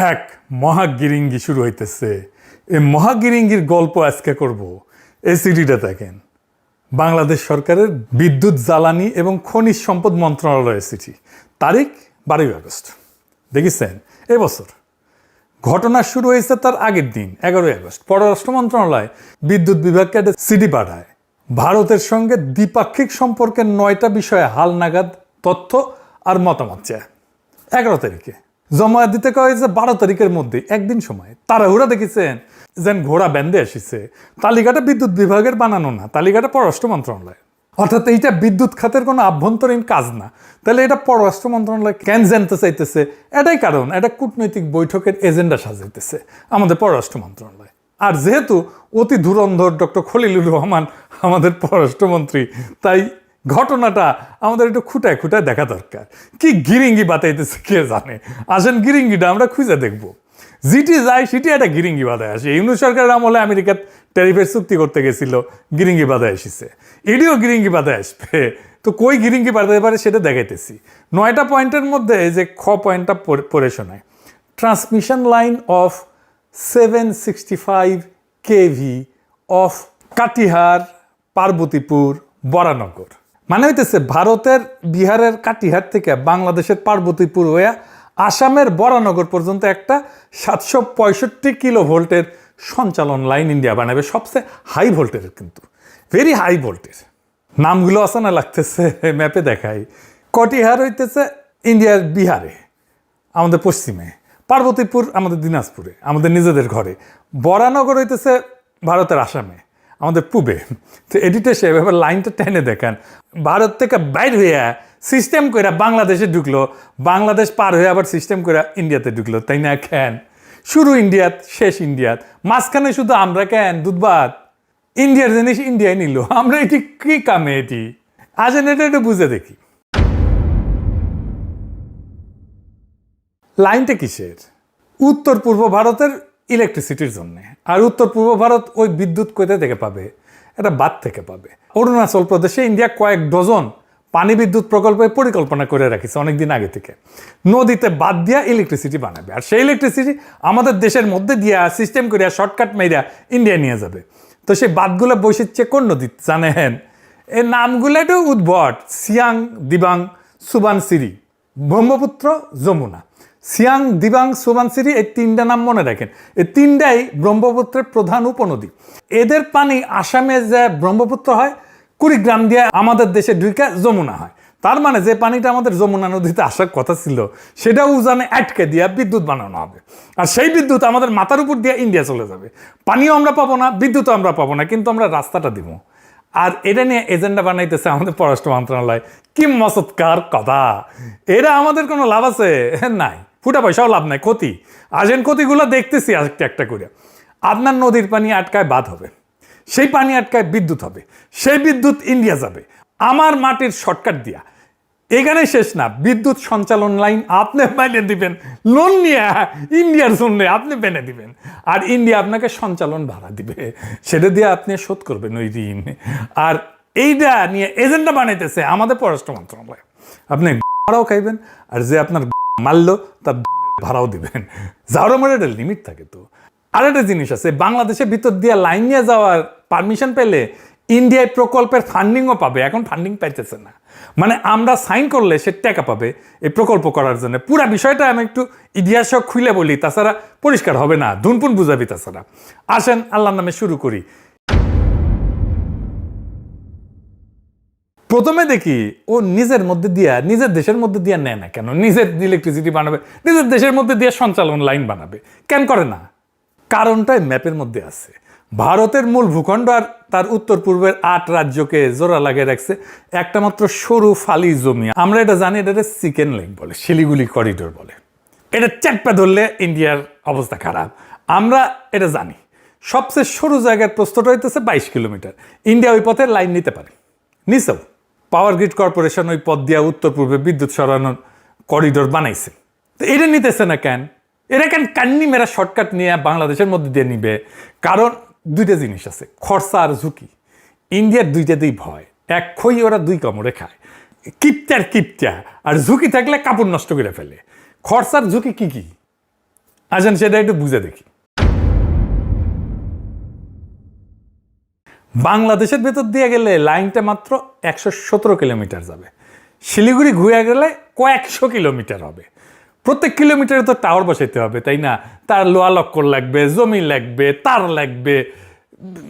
এক মহাগিরিঙ্গি শুরু হইতেছে। এই মহাগিরিঙ্গির গল্প আজকে করব। এই সিডিটা দেখেন, বাংলাদেশ সরকারের বিদ্যুৎ, জ্বালানি এবং খনিজ সম্পদ মন্ত্রণালয়ের চিঠি, তারিখ 12 আগস্ট। দেখেছেন, এবছর ঘটনা শুরু হয়েছে তার আগের দিন 11 আগস্ট পররাষ্ট্র মন্ত্রণালয় বিদ্যুৎ বিভাগকে একটা চিঠি পাঠায়। ভারতের সঙ্গে দ্বিপাক্ষিক সম্পর্কের 9টা বিষয়ে হালনাগাদ তথ্য আর মতামত চায়। 11 তারিখে জমা দিতে কয় যে 12 তারিখের মধ্যে একদিন সময়। তাড়াহুড়া দেখেছেন যেন ঘোড়া বেঁধে আসিছে। তালিকাটা বিদ্যুৎ বিভাগের বানানো না, তালিকাটা পররাষ্ট্র মন্ত্রণালয়। অর্থাৎ এইটা বিদ্যুৎ খাতের কোনো আভ্যন্তরীণ কাজ না। তাহলে এটা পররাষ্ট্র মন্ত্রণালয় কেন জানতে চাইতেছে? এটাই কারণ, এটা কূটনৈতিক বৈঠকের এজেন্ডা সাজাইতেছে আমাদের পররাষ্ট্র মন্ত্রণালয়। আর যেহেতু অতি ধুরন্ধর ডক্টর খলিলুর রহমান আমাদের পররাষ্ট্রমন্ত্রী, তাই ঘটনাটা আমাদের একটু খুঁটায় খুঁটায় দেখা দরকার। কি গিরিঙ্গি বাতাইতেছে কে জানে। আসেন গিরিঙ্গিটা আমরা খুঁজে দেখবো। যেটি যায় সেটি একটা গিরিঙ্গি বাধায় আসে। ইউনুস সরকারের আমলে আমেরিকার ট্যারিফের চুক্তি করতে গেছিল, গিরিঙ্গি বাধায় এসেছে। এটিও গিরিঙ্গি বাধায় আসবে। তো কই গিরিঙ্গি বাধাতে পারে সেটা দেখাইতেছি। 9টা পয়েন্টের মধ্যে এই যে খ পয়েন্টটা পড়ে শোনায়, transmission line of 765 kV of Katihar Parbatipur Baranagar. মানে হইতেছে ভারতের বিহারের কাটিহার থেকে বাংলাদেশের পার্বতীপুর হয়ে আসামের বরানগর পর্যন্ত একটা 765 কিলো ভোল্টের সঞ্চালন লাইন ইন্ডিয়া বানাবে। সবচেয়ে হাই ভোল্টের, কিন্তু ভেরি হাই ভোল্টের। নামগুলো আছে না, লাগতেছে ম্যাপে দেখাই। কটিহার হইতেছে ইন্ডিয়ার বিহারে, আমাদের পশ্চিমে। পার্বতীপুর আমাদের দিনাজপুরে, আমাদের নিজেদের ঘরে। বরানগর হইতেছে ভারতের আসামে, আমাদের পূবে। তো এডিটে সে এবার লাইনটা টেনে দেখান। ভারত থেকে বাইর হইয়া সিস্টেম করে বাংলাদেশে ঢুকলো, বাংলাদেশ পার হয়ে আবার সিস্টেম করে ইন্ডিয়াতে ঢুকলো, তাই না? কেন শুরু ইন্ডিয়াত, শেষ ইন্ডিয়াত, মাঝখানে শুধু আমরা কেন দুধবাদ? ইন্ডিয়ার জিনিস ইন্ডিয়ায় নিল, আমরা এটি কি কামে? এটি আসেন এটা একটু বুঝে দেখি। লাইনটা কিসের? উত্তর পূর্ব ভারতের ইলেকট্রিসিটির জন্য। আর উত্তর পূর্ব ভারত ওই বিদ্যুৎ কোথা থেকে পাবে? এটা বাদ থেকে পাবে। অরুণাচল প্রদেশে ইন্ডিয়া কয়েক ডজন পানি বিদ্যুৎ প্রকল্পের পরিকল্পনা করে রাখিছে অনেকদিন আগে থেকে। নদীতে বাদ দিয়া ইলেকট্রিসিটি বানাবে, আর সেই ইলেকট্রিসিটি আমাদের দেশের মধ্যে দিয়া সিস্টেম করিয়া শর্টকাট মেরিয়া ইন্ডিয়া নিয়ে যাবে। তো সেই বাদগুলো বসেছে কোন নদী জানেন? এই নামগুলো একটু উদ্ভট। সিয়াং, দিবাং, সুবানসিরি, ব্রহ্মপুত্র, যমুনা। সিয়াং, দিবাং, সুবানসিরি, এই 3টা নাম মনে রাখেন। এই 3টাই ব্রহ্মপুত্রের প্রধান উপনদী। এদের পানি আসামে যে ব্রহ্মপুত্র হয়, কুড়িগ্রাম দিয়ে আমাদের দেশে ঢুকে যমুনা হয়। তার মানে যে পানিটা আমাদের যমুনা নদীতে আসার কথা ছিল, সেটা উজানে আটকে দিয়ে বিদ্যুৎ বানানো হবে। আর সেই বিদ্যুৎ আমাদের মাথার উপর দিয়ে ইন্ডিয়া চলে যাবে। পানিও আমরা পাবো না, বিদ্যুৎও আমরা পাবো না, কিন্তু আমরা রাস্তাটা দিব। আর এটা নিয়ে এজেন্ডা বানাইতেছে আমাদের পররাষ্ট্র মন্ত্রণালয়। কি মচৎকার কথা! এরা আমাদের কোনো লাভ আছে? নাই, ফুটা পয়সাও লাভ নাই, ক্ষতি। আসেন ক্ষতিগুলো দেখতেছি একটা একটা করে। আপনার নদীর পানি আটকায় বাঁধ হবে, সেই পানি আটকায় বিদ্যুৎ হবে, সেই বিদ্যুৎ ইন্ডিয়া যাবে আমার মাটির শর্টকাট দিয়া। এখানে শেষ না, বিদ্যুৎ সঞ্চালন লাইন আপনি বেনে দিবেন, লোন নিয়ে ইন্ডিয়ার জন্য আপনি বেনে দিবেন, আর ইন্ডিয়া আপনাকে সঞ্চালন ভাড়া দিবে, সেটা দিয়ে আপনি শোধ করবেন ওই ঋণ। আর এইটা নিয়ে এজেন্ডা বানাইতেছে আমাদের পররাষ্ট্র মন্ত্রণালয়। আপনি ভাড়াও খাইবেন, আর যে আপনার মারলো তার ভাড়াও দিবেন। যাওয়ার আমার একটা লিমিট থাকে। তো আর একটা জিনিস আছে, বাংলাদেশের ভিতর দিয়ে লাইন নিয়ে যাওয়ার পারমিশন পেলে ইন্ডিয়ায় প্রকল্পের ফান্ডিংও পাবে। এখন ফান্ডিং পাইতেছে না, মানে আমরা সাইন করলে সে টাকা পাবে এই প্রকল্প করার জন্য। পুরা বিষয়টা আমি একটু ইতিহাস খুলে বলি, তাছাড়া পরিষ্কার হবে না, ধুনপুন বুঝাবি তাছাড়া। আসেন আল্লাহর নামে শুরু করি। প্রথমে দেখি ও নিজের মধ্যে দিয়া, নিজের দেশের মধ্যে দিয়া নেয় না কেন? নিজের ইলেকট্রিসিটি বানাবে, নিজের দেশের মধ্যে দিয়ে সঞ্চালন লাইন বানাবে, কেন করে না? কারণটাই ম্যাপের মধ্যে আছে। ভারতের মূল ভূখণ্ড আর তার উত্তর পূর্বের 8 রাজ্যকে জোড়া লাগিয়ে রাখছে একটা মাত্র সরু ফালি জমি। আমরা এটা জানি, এটা চিকেন লেগ বলে, শিলিগুড়ি করিডোর বলে। এটা চাপা ধরলে ইন্ডিয়ার অবস্থা খারাপ, আমরা এটা জানি। সবচেয়ে সরু জায়গার প্রস্থটা হইতেছে 22 কিলোমিটার। ইন্ডিয়া ওই পথে লাইন নিতে পারে, নিচেও পাওয়ার গ্রিড কর্পোরেশন ওই পথ দিয়া উত্তর পূর্বে বিদ্যুৎ সরানোর করিডোর বানাইছে। তো এটা নিতেছে না কেন? এরা কেন কান্নি মেরা শর্টকাট নিয়ে বাংলাদেশের মধ্যে দিয়ে নিবে? কারণ 2টা জিনিস আছে, খরচা আর ঝুঁকি। ইন্ডিয়ার 2টাতেই ভয়। এক খই ওরা 2 কামড়ে খায়, কিপটার কিপটা। আর ঝুঁকি থাকলে কাপড় নষ্ট করে ফেলে। খরচার ঝুঁকি কি কি? আসেন সেটা একটু বুঝে দেখি। বাংলাদেশের ভেতর দিয়ে গেলে লাইনটা মাত্র 117 কিলোমিটার যাবে। শিলিগুড়ি ঘুরে গেলে কয়েকশো কিলোমিটার হবে। প্রত্যেক কিলোমিটারে তো টাওয়ার বসাইতে হবে, তাই না? তার লোহা লক্কর লাগবে, জমি লাগবে, তার লাগবে,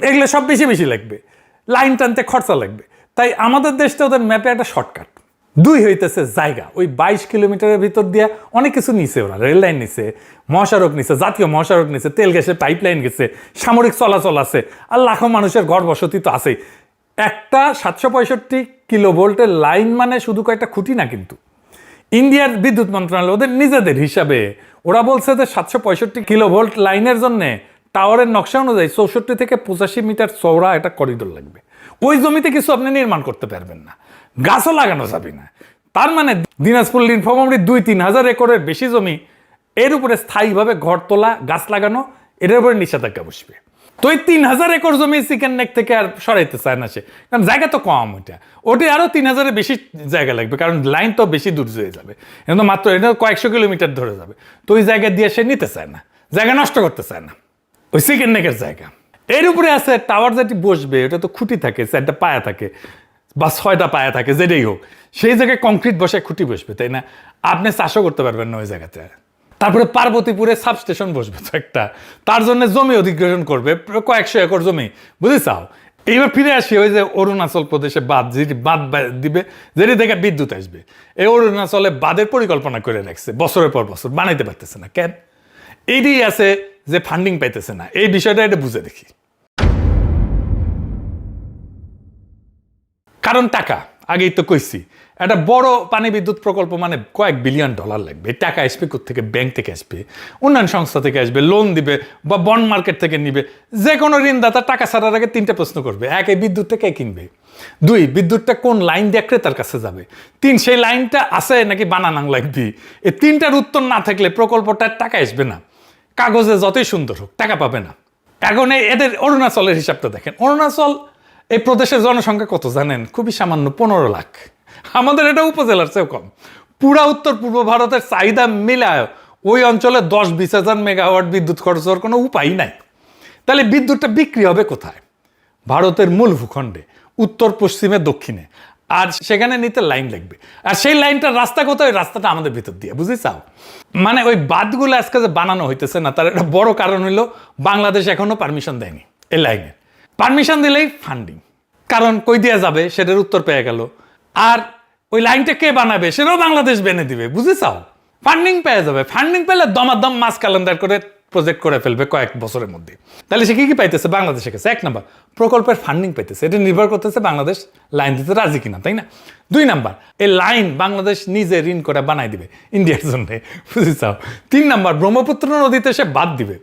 এগুলো সব বেশি বেশি লাগবে। লাইন টানতে খরচা লাগবে। তাই আমাদের দেশটা ওদের ম্যাপে একটা শর্টকাট। দুই হইতেছে জায়গা। ওই 22 কিলোমিটারের ভিতর দিয়ে অনেক কিছু নিছে ওরা। রেল লাইন নিছে, মহাসড়ক নিছে, জাতীয় মহাসড়ক নিছে, তেল গ্যাসের পাইপ লাইন গেছে, সামরিক চলাচল আছে, আর লাখো মানুষের ঘর বসতি তো আছেই। একটা 765 কিলোভোল্টের লাইন মানে শুধু কয়েকটা খুঁটি না কিন্তু। ইন্ডিয়ার বিদ্যুৎ মন্ত্রণালয় ওদের নিজেদের হিসাবে ওরা বলছে যে 765 কিলোভোল্ট লাইনের জন্য টাওয়ারের নকশা অনুযায়ী 64 থেকে 85 মিটার চওড়া একটা করিডোর লাগবে। ওই জমিতে কিছু আপনি নির্মাণ করতে পারবেন না, গাছও লাগানো যাবে না। তার মানে দিনাজপুর নীলফামারীর 2-3 হাজার একরের বেশি জমি, এর উপরে স্থায়ীভাবে ঘর তোলা, গাছ লাগানো, এটার উপরে নিষেধাজ্ঞা বসবে। তো এই 3000 একর জমি চিকেন নেক থেকে আর সরাইতে চায় না সে, কারণ জায়গা তো কম। ওটা আরো 3000-এর বেশি জায়গা লাগবে, কারণ লাইন তো বেশি দূর হয়ে যাবে। এটা মাত্র এটা কয়েকশো কিলোমিটার ধরে যাবে। তো ওই জায়গা দিয়ে সে নিতে চায় না, জায়গা নষ্ট করতে চায় না, ওই চিকেন নেকের জায়গা। এর উপরে আছে টাওয়ার যেটি বসবে, ওটা তো খুঁটি থাকে, 4টা পায়া থাকে বা 6টা পায়া থাকে, যেটাই হোক, সেই জায়গায় কংক্রিট বসে খুঁটি বসবে, তাই না? আপনি চাষও করতে পারবেন না ওই জায়গাতে। তারপরে পার্বতীপুরে সাবস্টেশন বসবে তো একটা, তার জন্য জমি অধিগ্রহণ করবে কয়েকশো একর জমি, বুঝেছাও? এইবার ফিরে আসি ওই যে অরুণাচল প্রদেশে বাঁধ, যেটি বাঁধ দিবে, যেটি থেকে বিদ্যুৎ আসবে। এই অরুণাচলে বাঁধের পরিকল্পনা করে রাখছে বছরের পর বছর, বানাইতে পারতেছে না কেন? এইটি আছে যে ফান্ডিং পাইতেছে না। এই বিষয়টা এটা বুঝে দেখি। কারণ টাকা, আগেই তো কইছি, একটা বড় পানি বিদ্যুৎ প্রকল্প মানে কয়েক বিলিয়ন ডলার লাগবে। টাকা আসবে কোত্থেকে? ব্যাংক থেকে আসবে, উন্নয়ন সংস্থা থেকে আসবে, লোন দিবে বা বন্ড মার্কেট থেকে নিবে। যে কোনো ঋণদাতা টাকা ছাড়ার আগে 3টে প্রশ্ন করবে। 1, এই বিদ্যুৎটা কে কিনবে? 2, বিদ্যুৎটা কোন লাইন দিয়ে ক্রেতার কাছে যাবে? 3, সেই লাইনটা আছে নাকি বানানো লাগবে? এই 3টার উত্তর না থাকলে প্রকল্পটার টাকা আসবে না। কাগজে যতই সুন্দর হোক, টাকা পাবে না। এখন এদের অরুণাচলের হিসাবটা দেখেন। অরুণাচল এই প্রদেশের জনসংখ্যা কত জানেন? খুবই সামান্য, 15 লাখ। আমাদের এটা উপজেলার চেয়েও কম। পুরা উত্তর পূর্ব ভারতের চাহিদা মিলায় ওই অঞ্চলে 10-20 হাজার মেগাওয়াট বিদ্যুৎ খরচ হওয়ার কোনো উপায় নাই। তাহলে বিদ্যুৎটা বিক্রি হবে কোথায়? ভারতের মূল ভূখণ্ডে, উত্তর পশ্চিমে, দক্ষিণে। আর সেখানে নিতে লাইন লাগবে। আর সেই লাইনটার রাস্তা কোথায়? ওই রাস্তাটা আমাদের ভিতর দিয়ে, বুঝেছাও? মানে ওই বাঁধগুলো আজকে যে বানানো হইতেছে না, তার একটা বড় কারণ হইলো বাংলাদেশ এখনো পারমিশন দেয়নি এই লাইনের। পারমিশন দিলেই ফান্ডিং, কারণ কই দেওয়া যাবে সেটার উত্তর পেয়ে গেল। আর ওই লাইনটা কে বানাবে সেটাও বাংলাদেশ বেনে দিবে, বুঝেছাও? ফান্ডিং পেয়ে যাবে। ফান্ডিং পেলে দমাদম মাস ক্যালেন্ডার করে প্রজেক্ট করে ফেলবে কয়েক বছরের মধ্যে। তাহলে সে কি পাইতেছে বাংলাদেশের কাছে? 1 নাম্বার, প্রকল্পের ফান্ডিং পাইতেছে। এটা নির্ভর করতেছে বাংলাদেশ লাইন দিতে রাজি কিনা, তাই না? 2 নাম্বার, এই লাইন বাংলাদেশ নিজে ঋণ করে বানাই দিবে ইন্ডিয়ার জন্য, বুঝেছাও? 3 নাম্বার, ব্রহ্মপুত্র নদীতে সে বাদ দিবে।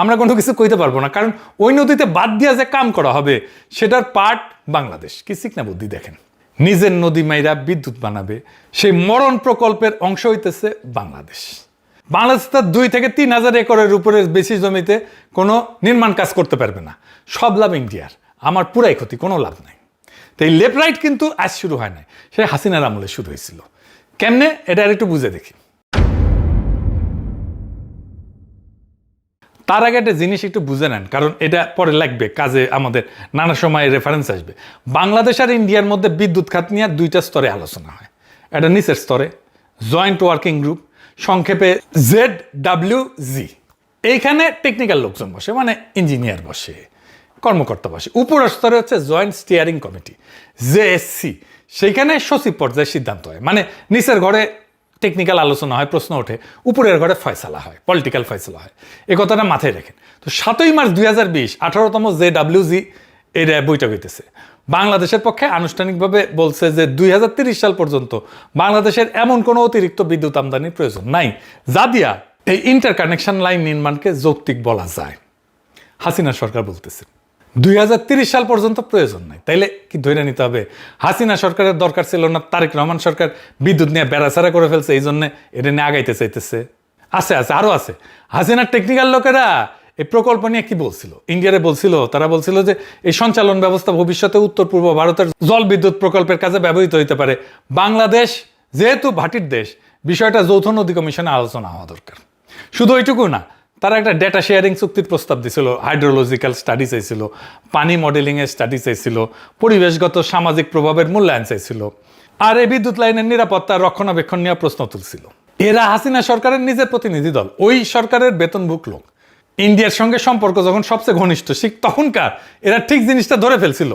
আমরা কোনো কিছু কইতে পারবো না, কারণ ওই নদীতে বাদ দিয়া যে কাম করা হবে সেটার পার্ট বাংলাদেশ। কি শিখনা বুদ্ধি দেখেন! নিজের নদী মাইরা বিদ্যুৎ বানাবে, সেই মরণ প্রকল্পের অংশ হইতেছে বাংলাদেশ। বাংলাদেশ তার 2 থেকে 3 হাজার একরের উপরে বেশি জমিতে কোনো নির্মাণ কাজ করতে পারবে না। সব লাভ ইন্ডিয়ার, আমার পুরাই ক্ষতি, কোনো লাভ নাই। তো এই লেফট রাইট কিন্তু আজ শুরু হয় নাই, সে হাসিনার আমলে শুরু হয়েছিল। কেমনে? এটা আর একটু বুঝে দেখি। তার আগে একটা জিনিস একটু বুঝে নেন, কারণ এটা পরে লাগবে কাজে, আমাদের নানা সময় রেফারেন্স আসবে। বাংলাদেশ আর ইন্ডিয়ার মধ্যে বিদ্যুৎ খাত নিয়ে 2টা স্তরে আলোচনা হয়। একটা নিচের স্তরে জয়েন্ট ওয়ার্কিং গ্রুপ, সংক্ষেপে ZWG। এইখানে টেকনিক্যাল লোকজন বসে, মানে ইঞ্জিনিয়ার বসে, কর্মকর্তা বসে। উপরের স্তরে হচ্ছে জয়েন্ট স্টিয়ারিং কমিটি, JSC। সেইখানে সচিব পর্যায়ে সিদ্ধান্ত হয়, মানে নিচের ঘরে টেকনিক্যাল আলোচনা হয়, প্রশ্ন ওঠে, উপরের ঘরে ফয়সালা হয়, পলিটিক্যাল ফয়সালা হয়। এই কথাটা মাথায় রাখেন। তো 7ই মার্চ 2020 18তম ZWG এর বৈঠক হইতেছে। বাংলাদেশের পক্ষে আনুষ্ঠানিকভাবে বলছে যে 2030 সাল পর্যন্ত বাংলাদেশের এমন কোনো অতিরিক্ত বিদ্যুৎ আমদানির প্রয়োজন নাই যা দিয়া এই ইন্টারকানেকশন লাইন নির্মাণকে যৌক্তিক বলা যায়। হাসিনা সরকার বলতেছে 2030 সাল পর্যন্ত প্রয়োজন নাই। তাইলে কি ধরে নিতে হবে হাসিনা সরকারের দরকার ছিল না? তারেক রহমান সরকার বিদ্যুৎ নিয়ে বেড়াছাড়া করে ফেলছে, এই জন্য এটা নিয়ে আগাইতে চাইতেছে। আছে আরো আছে। হাসিনার টেকনিক্যাল লোকেরা এই প্রকল্প নিয়ে কি বলছিল? ইন্ডিয়ারে বলছিল, তারা বলছিল যে এই সঞ্চালন ব্যবস্থা ভবিষ্যতে উত্তর পূর্ব ভারতের জল বিদ্যুৎ প্রকল্পের কাজে ব্যবহৃত হইতে পারে। বাংলাদেশ যেহেতু ভাটির দেশ, বিষয়টা যৌথ নদী কমিশনে আলোচনা হওয়া দরকার। শুধু ওইটুকু না, তারা একটা ডেটা শেয়ারিং চুক্তির প্রস্তাব দিছিল, হাইড্রোলজিক্যাল স্টাডি চাইছিল, পানি মডেলিংয়ের স্টাডি চাইছিল, পরিবেশগত সামাজিক প্রভাবের মূল্যায়ন চাইছিল, আর এই বিদ্যুৎ লাইনের নিরাপত্তা রক্ষণাবেক্ষণ নিয়ে প্রশ্ন তুলছিল। এরা হাসিনা সরকারের নিজের প্রতিনিধি দল, ওই সরকারের বেতনভুক লোক। ইন্ডিয়ার সঙ্গে সম্পর্ক যখন সবচেয়ে ঘনিষ্ঠ, তখনকার এরা ঠিক জিনিসটা ধরে ফেলছিল।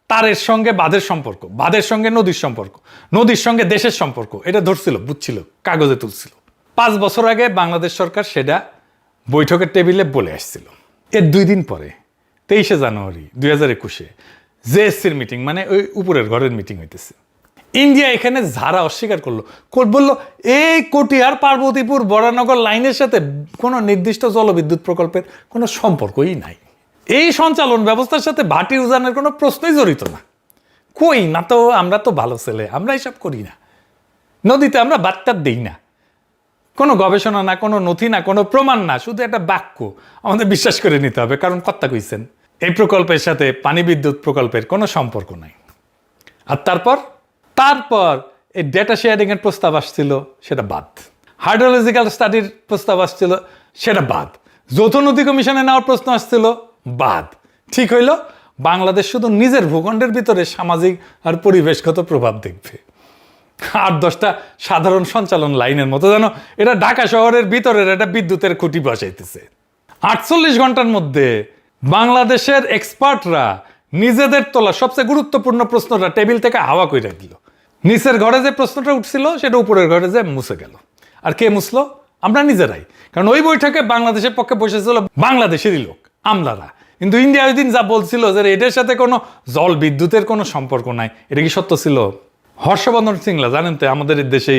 তারের সঙ্গে বাঁধের সম্পর্ক, বাঁধের সঙ্গে নদীর সম্পর্ক, নদীর সঙ্গে দেশের সম্পর্ক, এটা ধরছিল, বুঝছিল, কাগজে তুলছিল। 5 বছর আগে বাংলাদেশ সরকার সেটা বৈঠকের টেবিলে বলে আসছিল। এর 2 দিন পরে 23শে জানুয়ারি 2021 জেএসসির মিটিং, মানে ওই উপরের ঘরের মিটিং হইতেছে। ইন্ডিয়া এখানে ঝাড়া অস্বীকার করলো, বললো এই কটিয়ার পার্বতীপুর বরানগর লাইনের সাথে কোনো নির্দিষ্ট জলবিদ্যুৎ প্রকল্পের কোনো সম্পর্কই নাই। এই সঞ্চালন ব্যবস্থার সাথে ভাটি উজানের কোনো প্রশ্নই জড়িত না। কই না তো, আমরা তো ভালো ছেলে, আমরা এসব করি না। নদীতে আমরা বার্তা দিই না, কোনো গবেষণা না, কোনো নথি না, কোনো প্রমাণ না, শুধু একটা বাক্য আমাদের বিশ্বাস করে নিতে হবে, কারণ কর্তা কইছেন। এই প্রকল্পের সাথে পানি বিদ্যুৎ প্রকল্পের কোনো সম্পর্ক নাই। আর তারপর এই ডেটা শেয়ারিং এর প্রস্তাব আসছিল, সেটা বাদ। হাইড্রোলজিক্যাল স্টাডির প্রস্তাব আসছিল, সেটা বাদ। যৌথ নদী কমিশনে নেওয়ার প্রশ্ন আসছিল, বাদ। ঠিক হইল, বাংলাদেশ শুধু নিজের ভূখণ্ডের ভিতরে সামাজিক আর পরিবেশগত প্রভাব দেখবে। 8-10টা সাধারণ সঞ্চালন লাইনের মতো যেন এটা ঢাকা শহরের ভিতরের একটা বিদ্যুতের খুঁটি বসাইতেছে। 48 ঘন্টার মধ্যে বাংলাদেশের এক্সপার্টরা নিজেদের তোলা সবচেয়ে গুরুত্বপূর্ণ প্রশ্নটা টেবিল থেকে হাওয়া কইরা দিল। নিচের ঘরে যে প্রশ্নটা উঠছিল সেটা উপরের ঘরে যে মুছে গেল। আর কে মুছলো? আমরা নিজেরাই। কারণ ওই বৈঠকে বাংলাদেশের পক্ষে বসেছিল বাংলাদেশেরই লোক, আমলারা। কিন্তু ইন্ডিয়া ওই দিন যা বলছিল যে এটার সাথে কোনো জল বিদ্যুতের কোনো সম্পর্ক নাই, এটা কি সত্য ছিল? হর্ষবর্ধন সিংলা, জানেন তো, আমাদের দেশে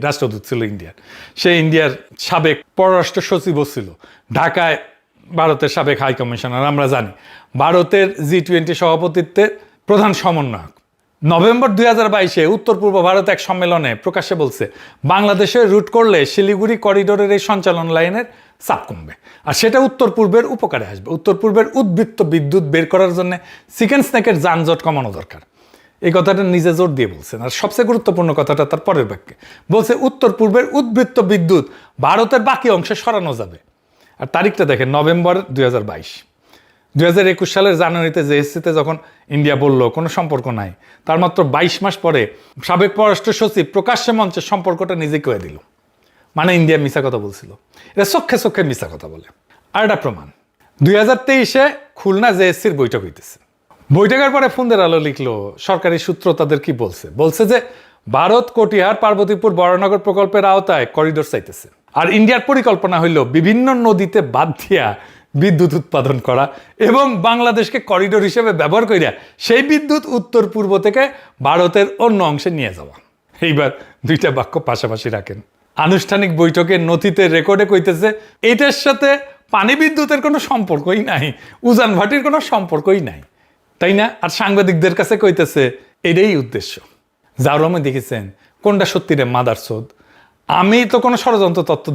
রাষ্ট্রদূত ছিল ইন্ডিয়ার। সে ইন্ডিয়ার সাবেক পররাষ্ট্র সচিবও ছিল, ঢাকায় ভারতের সাবেক হাই কমিশনার। আমরা জানি ভারতের G20 সভাপতিত্বের প্রধান সমন্বয়ক। নভেম্বর 2022 উত্তর পূর্ব ভারত এক সম্মেলনে প্রকাশ্যে বলছে, বাংলাদেশে রুট করলে শিলিগুড়ি করিডোরের এই সঞ্চালন লাইনের চাপ কমবে, আর সেটা উত্তর পূর্বের উপকারে আসবে। উত্তর পূর্বের উদ্বৃত্ত বিদ্যুৎ বের করার জন্য চিকেন স্ন্যাকের যানজট কমানো দরকার। এই কথাটা নিজে জোর দিয়ে বলছেন। আর সবচেয়ে গুরুত্বপূর্ণ কথাটা তার পরের বাক্যে বলছে, উত্তর পূর্বের উদ্বৃত্ত বিদ্যুৎ ভারতের বাকি অংশে সরানো যাবে। আর তারিখটা দেখেন, নভেম্বর 2022। 2021 সালের জানুয়ারিতে জেএসসিতে যখন ইন্ডিয়া বলল কোনো সম্পর্ক নাই, তার মাত্র 22 মাস পরে সাবেক পররাষ্ট্র সচিব প্রকাশ্যে মঞ্চে সম্পর্কটা নিজে কয়ে দিল। মানে ইন্ডিয়া মিছা কথা বলছিল। এটা চোখে চোখে মিছা কথা বলে। আর এটা প্রমাণ, 2023 খুলনা জেএসসির বৈঠক হইতেছে। বৈঠকের পরে ফোনদের আলো লিখলো, সরকারি সূত্র তাদের কি বলছে যে ভারত কটিহার পার্বতীপুর বরানগর প্রকল্পের আওতায় করিডোর চাইতেছে। আর ইন্ডিয়ার পরিকল্পনা হইল বিভিন্ন নদীতে বাঁধ দিয়া বিদ্যুৎ উৎপাদন করা এবং বাংলাদেশকে করিডোর হিসেবে ব্যবহার করিয়া সেই বিদ্যুৎ উত্তর পূর্ব থেকে ভারতের অন্য অংশে নিয়ে যাওয়া। এইবার 2টা বাক্য পাশাপাশি রাখেন। আনুষ্ঠানিক বৈঠকের নথিতে রেকর্ডে কইতেছে এইটার সাথে পানি বিদ্যুতের কোনো সম্পর্কই নাই, উজান ভাটির কোনো সম্পর্কই নাই, তাই না? আর সাংবাদিকদের কাছে কইতেছে এটাই উদ্দেশ্য। জাউরমে দেখেছেন কোনটা সত্যি রে মাদারচোদ? আমি তো কোনো ষড়যন্ত্র তত্ত্ব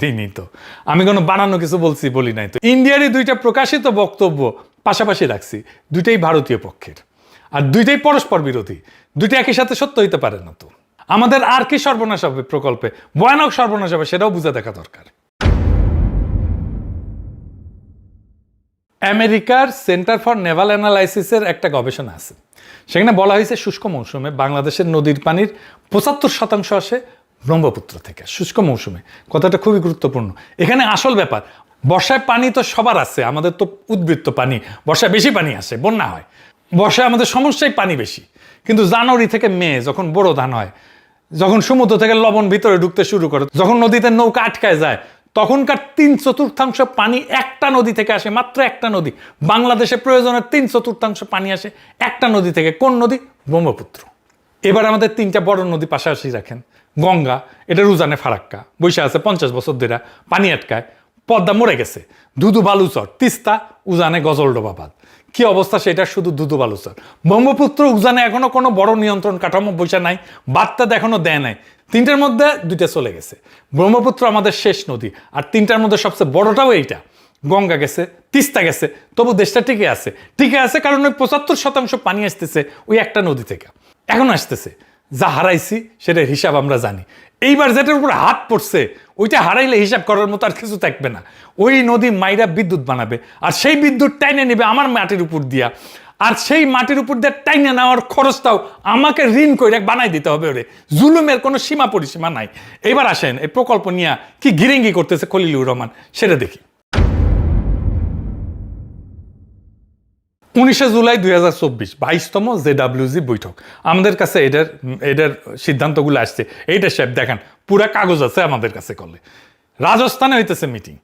দিইনি, তো আমি কোনো বানানো কিছু বলি নাই। তো ইন্ডিয়ারই 2টা প্রকাশিত বক্তব্য পাশাপাশি রাখছি, 2টাই ভারতীয় পক্ষের, আর 2টাই পরস্পর বিরোধী। 2টা একই সাথে সত্য হইতে পারে না। তো আমাদের আর কি সর্বনাশ হবে প্রকল্পে, ভয়ানক সর্বনাশ হবে, সেটাও বুঝে দেখা দরকার। আমেরিকার সেন্টার ফর নেভাল অ্যানালাইসিসের একটা গবেষণা আছে, সেখানে বলা হয়েছে শুষ্ক মৌসুমে বাংলাদেশের নদীর পানির 75% আসে ব্রহ্মপুত্র থেকে। শুষ্ক মৌসুমে, কথাটা খুবই গুরুত্বপূর্ণ। এখানে আসল ব্যাপার, বর্ষায় পানি তো সবার আছে, আমাদের তো উদ্বৃত্ত পানি, বর্ষায় বেশি পানি আসে, বন্যা হয়। বর্ষায় আমাদের সমস্যায় পানি বেশি, কিন্তু জানুয়ারি থেকে মে যখন বড় ধান হয়, যখন সমুদ্র থেকে লবণ ভিতরে ঢুকতে শুরু করে, যখন নদীতে নৌকা আটকায় যায়, তখনকার 3/4 পানি একটা নদী থেকে আসে, মাত্র একটা নদী। বাংলাদেশে প্রয়োজনের 3/4 পানি আসে একটা নদী থেকে। কোন নদী? ব্রহ্মপুত্র। এবার আমাদের 3টা বড় নদী পাশাপাশি রাখেন। গঙ্গা, এটা উজানে ফারাক্কা বৈশা আছে 50 বছর ধরে, পানি আটকায়। পদ্মা মরে গেছে, ধুধু বালুচর। তিস্তা উজানে গজলডোবা বাঁধ, কি অবস্থা সেটা, শুধু ধুধু বালুচর। ব্রহ্মপুত্র উজানে এখনো কোনো বড় নিয়ন্ত্রণ কাঠামো বৈশা নাই, বার্তা এখনো দেয় নাই। 3টার মধ্যে 2টা চলে গেছে। ব্রহ্মপুত্র আমাদের শেষ নদী, আর 3টার মধ্যে সবচেয়ে বড়টাও এইটা। গঙ্গা গেছে, তিস্তা গেছে, তবু দেশটা টিকে আছে কারণ ওই 75% পানি আসতেছে ওই একটা নদী থেকে, এখন আসতেছে। যা হারাইছি সেটার হিসাব আমরা জানি। এইবার যেটার উপর হাত পড়ছে ওইটা হারাইলে হিসাব করার মতো আর কিছু থাকবে না। ওই নদী মাইরা বিদ্যুৎ বানাবে, আর সেই বিদ্যুৎ টাইনে নেবে আমার মাটির উপর দিয়া, আর সেই মাটির উপর দিয়ে টাইনে নেওয়ার খরচটাও আমাকে ঋণ করে বানাই দিতে হবে। ওরে জুলুমের কোনো সীমা পরিসীমা নাই। এবার আসেন এই প্রকল্প নিয়ে কি গিরিঙ্গি করতেছে খলিলুর রহমান, সেটা দেখি। 19 জুলাই 2024 22তম জেডাব্লিউজি বৈঠক। আমাদের কাছে এটার সিদ্ধান্তগুলো আসছে। এইটা সাহেব দেখেন, পুরা কাগজ আছে আমাদের কাছে। করলে রাজস্থানে হইতেছে মিটিং।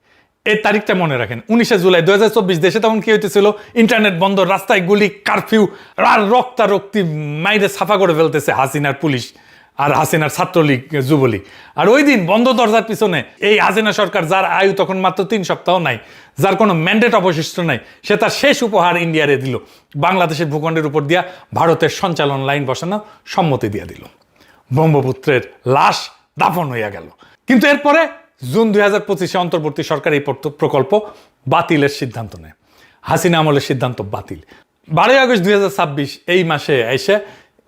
এই তারিখটা মনে রাখেন, 19 জুলাই 2024। দেশে তখন কি হইতেছিল? ইন্টারনেট বন্ধ, রাস্তায় গুলি, কারফিউ, আর রক্তারক্তি মাইরে সাফা করে ফেলতেছে হাসিনার পুলিশ আর হাসিনার ছাত্রলীগ যুবলীগ। আর ওই দিন বন্ধ দরজার পিছনে এই হাসিনা সরকার, যার আয়ু তখন মাত্র 3 সপ্তাহ নাই, যার কোনো ম্যান্ডেট অবশিষ্ট নাই, সে তার শেষ উপহার ইন্ডিয়ারে দিল। বাংলাদেশের ভূখণ্ডের উপর দিয়া ভারতের সঞ্চালন লাইন বসানো সম্মতি দিয়ে দিল। ব্রহ্মপুত্রের লাশ দাফন হইয়া গেল। কিন্তু এরপরে জুন 2025 অন্তর্বর্তী সরকার এই প্রকল্প বাতিলের সিদ্ধান্ত নেয়। হাসিনা আমলের সিদ্ধান্ত বাতিল। 12 আগস্ট 2026 এই মাসে এসে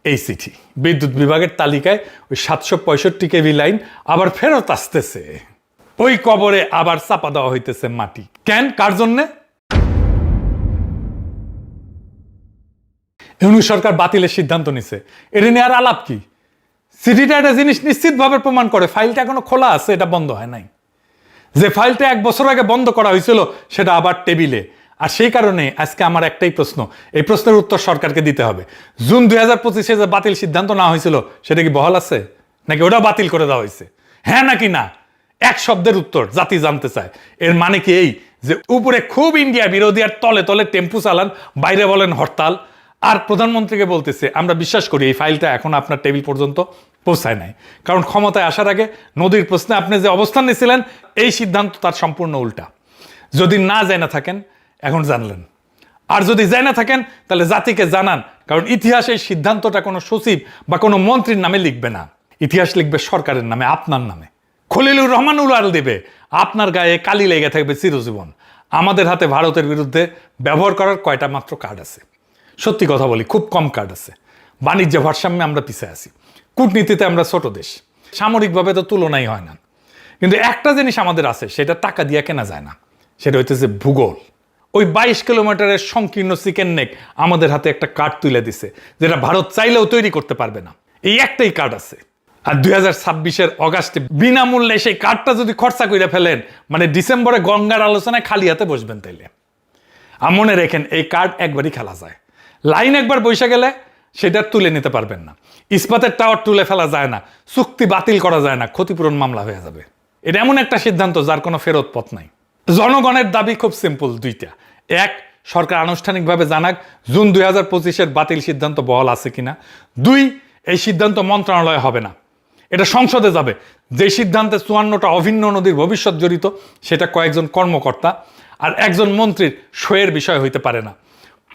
এই চিঠি বিদ্যুৎ বিভাগের তালিকায় ওই 765 কেভি লাইন আবার ফেরত আসতেছে। ওই কবরে আবার চাপা দেওয়া হইতেছে মাটি। কেন? কার জন্যে? ইউনূস সরকার বাতিলের সিদ্ধান্ত নিছে। এটা নিয়ে আর আলাপ কি? চিঠিটা একটা জিনিস নিশ্চিতভাবে প্রমাণ করে, ফাইলটা এখনো খোলা আছে, এটা বন্ধ হয় নাই। যে ফাইলটা 1 বছর আগে বন্ধ করা হয়েছিল সেটা আবার টেবিলে। আর সেই কারণে আজকে আমার একটাই প্রশ্ন, এই প্রশ্নের উত্তর সরকারকে দিতে হবে। জুন 2025 যে বাতিল সিদ্ধান্ত না হয়েছিল সেটা কি বহাল আছে, নাকি ওটা বাতিল করে দেওয়া হয়েছে? হ্যাঁ নাকি না? এক শব্দের উত্তর জাতি জানতে চায়। এর মানে কি এই যে উপরে খুব ইন্ডিয়া বিরোধী আর তলে তলে টেম্পু চালান, বাইরে বলেন হরতাল, আর প্রধানমন্ত্রীকে বলতেছে আমরা বিশ্বাস করি এই ফাইলটা এখন আপনার টেবিল পর্যন্ত পৌঁছায় নাই, কারণ ক্ষমতায় আসার আগে নদীর প্রশ্নে আপনি যে অবস্থান নিয়েছিলেন এই সিদ্ধান্ত তার সম্পূর্ণ উল্টা। যদি না জানা থাকেন এখন জানলেন, আর যদি জানা থাকেন তাহলে জাতিকে জানান, কারণ ইতিহাসে এই সিদ্ধান্তটা কোনো সচিব বা কোনো মন্ত্রীর নামে লিখবে না, ইতিহাস লিখবে সরকারের নামে, আপনার নামে। খলিলুর রহমান উড়াল দেবে, আপনার গায়ে কালি লেগে থাকবে চিরজীবন। আমাদের হাতে ভারতের বিরুদ্ধে ব্যবহার করার কয়টা মাত্র কার্ড আছে। সত্যি কথা বলি, খুব কম কার্ড আছে। বাণিজ্য ভারসাম্যে আমরা পিছিয়ে আছি, কূটনীতিতে আমরা ছোট দেশ, সামরিকভাবে তো তুলনাই হয় না। কিন্তু একটা জিনিস আমাদের আছে, সেটা টাকা দিয়ে কেনা যায় না, সেটা হইতেছে ভূগোল। ওই 22 কিলোমিটারের সংকীর্ণ চিকেন নেক আমাদের হাতে একটা কার্ড তুলে দিছে, যেটা ভারত চাইলেও তৈরি করতে পারবে না। এই একটাই কার্ড আছে। আর 2026 অগাস্টে বিনামূল্যে সেই কার্ডটা যদি খরচা করে ফেলেন, মানে ডিসেম্বরে গঙ্গার আলোচনায় খালি হাতে বসবেন তাইলে। আর মনে রেখেন, এই কার্ড একবারই খেলা যায়। লাইন একবার বসে গেলে সেটা তুলে নিতে পারবেন না। ইস্পাতের টাওয়ার তুলে ফেলা যায় না, চুক্তি বাতিল করা যায় না, ক্ষতিপূরণ মামলা হয়ে যাবে। এটা এমন একটা সিদ্ধান্ত যার কোনো ফেরত পথ নাই। জনগণের দাবি খুব সিম্পল, দুইটা। এক, সরকার আনুষ্ঠানিকভাবে জানাক জুন 2025 বাতিল সিদ্ধান্ত বহাল আছে কিনা। 2, এই সিদ্ধান্ত মন্ত্রণালয়ে হবে না, এটা সংসদে যাবে। যে সিদ্ধান্তে 54টা অভিন্ন নদীর ভবিষ্যৎ জড়িত, সেটা কয়েকজন কর্মকর্তা আর একজন মন্ত্রীর সইয়ের বিষয় হইতে পারে না।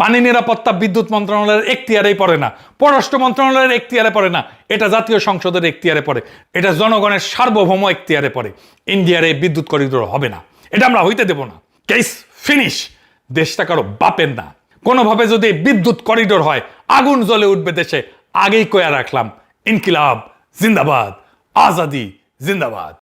পানি নিরাপত্তা বিদ্যুৎ মন্ত্রণালয়ের এখতিয়ারেই পড়ে না, পররাষ্ট্র মন্ত্রণালয়ের এখতিয়ারে পড়ে না, এটা জাতীয় সংসদের এখতিয়ারে পড়ে, এটা জনগণের সার্বভৌম এখতিয়ারে পড়ে। ইন্ডিয়ার এই বিদ্যুৎ করিডোর হবে না, এটা আমরা হইতে দেব না। Case finish. দেশটা কারো বাপের না। কোনোভাবে যদি বিদ্যুৎ করিডোর হয়, আগুন জ্বলে উঠবে দেশে। আগেই কয়া রাখলাম, ইনকিলাব জিন্দাবাদ, আজাদি জিন্দাবাদ।